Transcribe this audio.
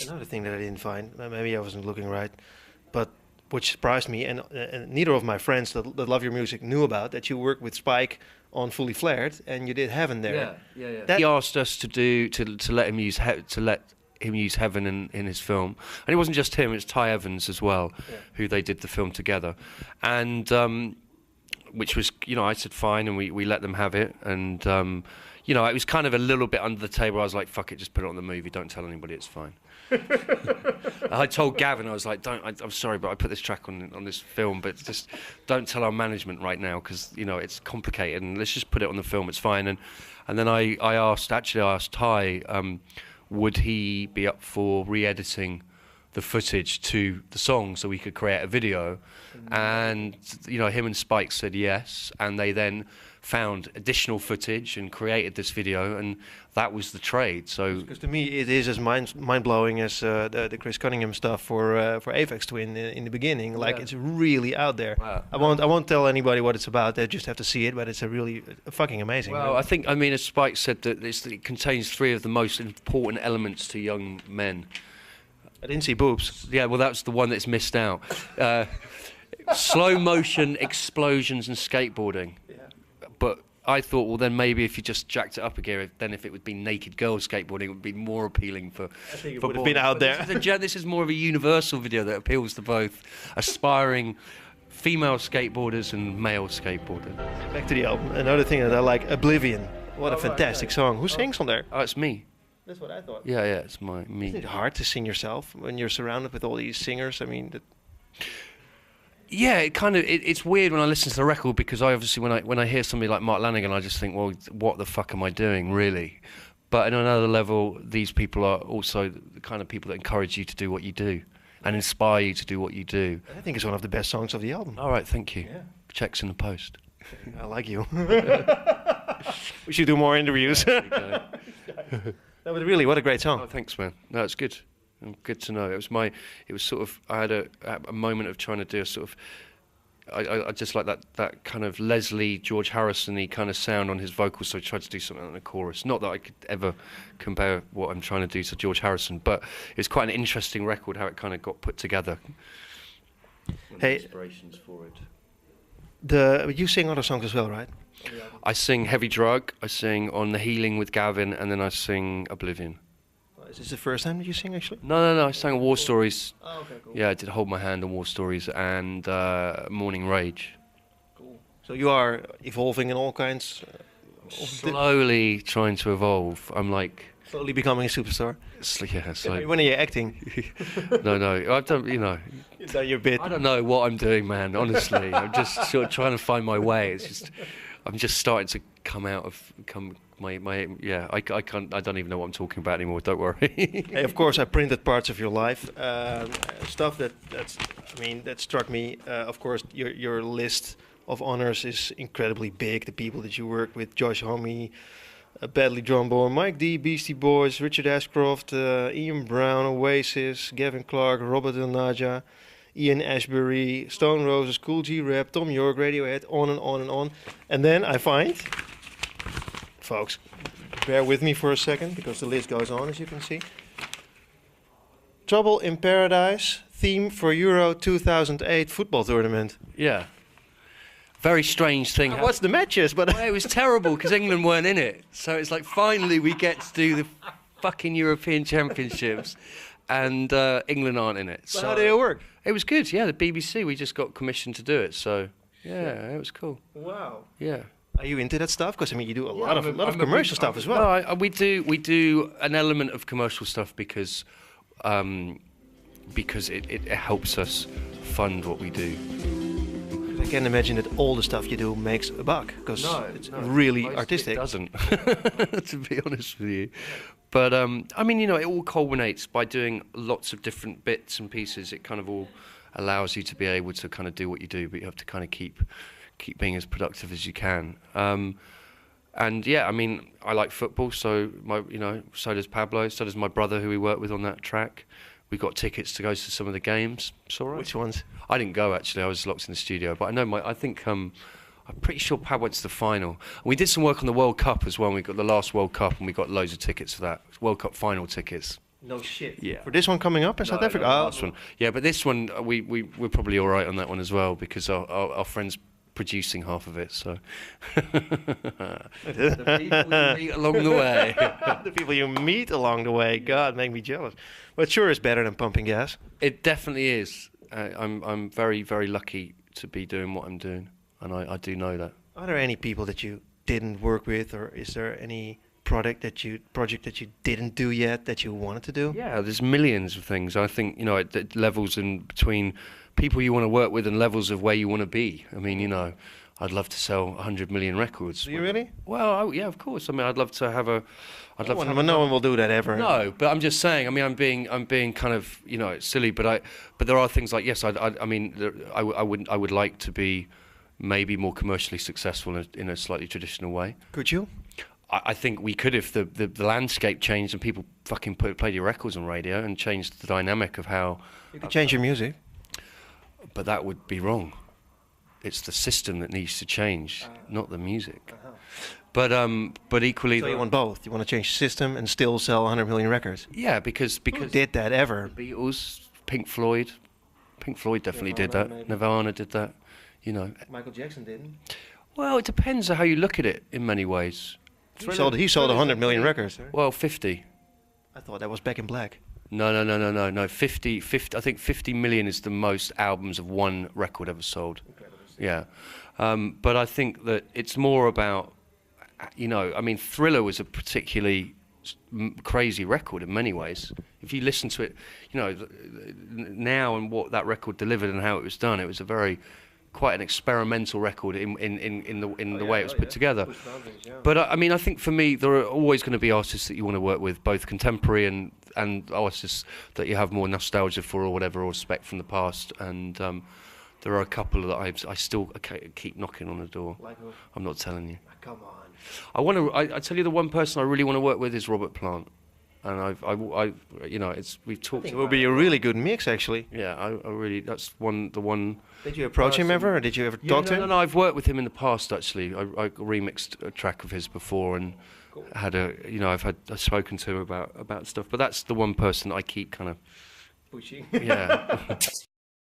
Another thing that I didn't find, maybe I wasn't looking right, but which surprised me, and neither of my friends that love your music knew about, that you worked with Spike on Fully Flared, and you did Heaven there. He asked us to let him use Heaven in his film, and it wasn't just him; it was Ty Evans as well, who they did the film together, and which was, I said fine, and we let them have it, and it was kind of a little bit under the table. I was like, fuck it, just put it on the movie, don't tell anybody, it's fine. I told Gavin, I was like, I'm sorry, but I put this track on this film, but just don't tell our management right now, because it's complicated, and let's just put it on the film, it's fine. And then I asked Ty, would he be up for re-editing the footage to the song so we could create a video? And him and Spike said yes, and they then found additional footage and created this video, and that was the trade. So, because to me it is as mind-blowing as the Chris Cunningham stuff for Aphex Twin in the beginning. Like, it's really out there. Wow. I won't tell anybody what it's about. They just have to see it, but it's really fucking amazing. Well, I mean, as Spike said, that it contains 3 of the most important elements to young men. I didn't see boobs. Yeah, well, that's the one that's missed out. Slow motion explosions and skateboarding. Yeah. But I thought, well, then maybe if you just jacked it up a gear, then if it would be naked girls skateboarding, it would be more appealing for. I think it would have been out there. This is more of a universal video that appeals to both aspiring female skateboarders and male skateboarders. Back to the album. Another thing that I like, Oblivion. What a fantastic song. Who sings on there? Oh, it's me. That's what I thought. Yeah, it's me. Isn't it hard to sing yourself when you're surrounded with all these singers? I mean, yeah, it's weird when I listen to the record, because I obviously when I hear somebody like Mark Lanegan, I just think, well, what the fuck am I doing, really? But on another level, these people are also the kind of people that encourage you to do what you do and inspire you to do what you do. I think it's one of the best songs of the album. All right, thank you. Yeah. Checks in the post. I like you. We should do more interviews. No, but really, what a great song. Oh, thanks, man. No, it's good. Good to know. I had a moment of trying to do a sort of, I just like that kind of Leslie, George Harrison-y kind of sound on his vocals, so I tried to do something on the chorus. Not that I could ever compare what I'm trying to do to George Harrison, but it's quite an interesting record how it kind of got put together. Hey, inspirations for it. You sing other songs as well, right? I sing Heavy Drug, I sing On the Healing with Gavin, and then I sing Oblivion. Is this the first time that you sing, actually? No, I sang War Stories. Oh, okay, cool. Yeah, I did Hold My Hand on War Stories and Morning Rage. Cool. So you are evolving in all kinds slowly trying to evolve. I'm like... Slowly becoming a superstar? It's like... When are you acting? No, I've done, You've done your bit. I don't know what I'm doing, man, honestly. I'm just sort of trying to find my way. I'm just starting to come out of... I can't. I don't even know what I'm talking about anymore. Don't worry. Hey, of course, I printed parts of your life, stuff that struck me. Of course, your list of honors is incredibly big. The people that you worked with: Josh Homme, Badly Trombone, Mike D, Beastie Boys, Richard Ashcroft, Ian Brown, Oasis, Gavin Clark, Robert and Naja, Ian Ashbury, Stone Roses, Cool G Rap, Tom York, Radiohead, on and on and on. And then I find. Folks, bear with me for a second, because the list goes on, as you can see. Trouble in Paradise, theme for Euro 2008 football tournament. Yeah. Very strange thing. I watched the matches, but... Well, it was terrible, because England weren't in it. So it's like, finally we get to do the fucking European Championships, and England aren't in it. So how did it work? It was good, yeah, the BBC, we just got commissioned to do it, so... Yeah, it was cool. Wow. Yeah. Are you into that stuff? Because I mean, you do a lot of commercial stuff as well. No, we do an element of commercial stuff because it helps us fund what we do. I can't imagine that all the stuff you do makes a buck, because it's really artistic. It doesn't, to be honest with you. But I mean, it all culminates by doing lots of different bits and pieces. It kind of all allows you to be able to kind of do what you do, but you have to kind of keep being as productive as you can. And yeah, I mean, I like football, so so does Pablo, so does my brother who we worked with on that track. We got tickets to go to some of the games. It's all right. Which ones? I didn't go, actually. I was locked in the studio, but I know I'm pretty sure Pab went to the final. We did some work on the World Cup as well. We got the last World Cup, and we got loads of tickets for that. World Cup final tickets. No shit. Yeah. For this one coming up in South Africa? No, the last one. Yeah, but this one, we're probably all right on that one as well, because our friend's producing half of it, so. The people you meet along the way. The people you meet along the way, God, make me jealous. But sure is better than pumping gas. It definitely is. I'm very, very lucky to be doing what I'm doing, and I do know that. Are there any people that you didn't work with, or is there any project that you didn't do yet that you wanted to do? Yeah, there's millions of things. I think, you know, at levels in between people you want to work with and levels of where you want to be. I mean, you know, I'd love to sell 100 million records. Do you really? Well, yeah, of course. I mean, I'd love to have a. No one will do that ever. No, but I'm just saying. I mean, I'm being kind of, you know, it's silly, but there are things like, yes, I mean, I would like to be maybe more commercially successful in a slightly traditional way. Could you? I think we could if the landscape changed and people fucking played your records on radio and changed the dynamic of how. You could change your music. But that would be wrong. It's the system that needs to change, not the music. But equally, so you want both. You want to change the system and still sell 100 million records. Yeah, because who did that ever? The Beatles, Pink Floyd definitely did that. Maybe. Nirvana did that. You know. Michael Jackson didn't. Well, it depends on how you look at it. In many ways. He sold 100 million records. Well, 50. I thought that was Back in Black. No. 50. I think 50 million is the most albums of one record ever sold. Yeah, but I think that it's more about, you know, I mean, Thriller was a particularly crazy record in many ways. If you listen to it, you know, now and what that record delivered and how it was done, it was quite an experimental record in the way it was put together. But I mean, I think for me, there are always going to be artists that you want to work with, both contemporary and artists that you have more nostalgia for or whatever, or respect from the past. And there are a couple that I still keep knocking on the door. Like who? I'm not telling you. Come on. I tell you, the one person I really want to work with is Robert Plant. And you know, we've talked. It would be a really good mix, actually. Yeah, I really. That's the one. Did you approach him ever, or did you ever talk to him? No, I've worked with him in the past. Actually, I remixed a track of his before, and had I've spoken to him about stuff. But that's the one person I keep kind of pushing. Yeah.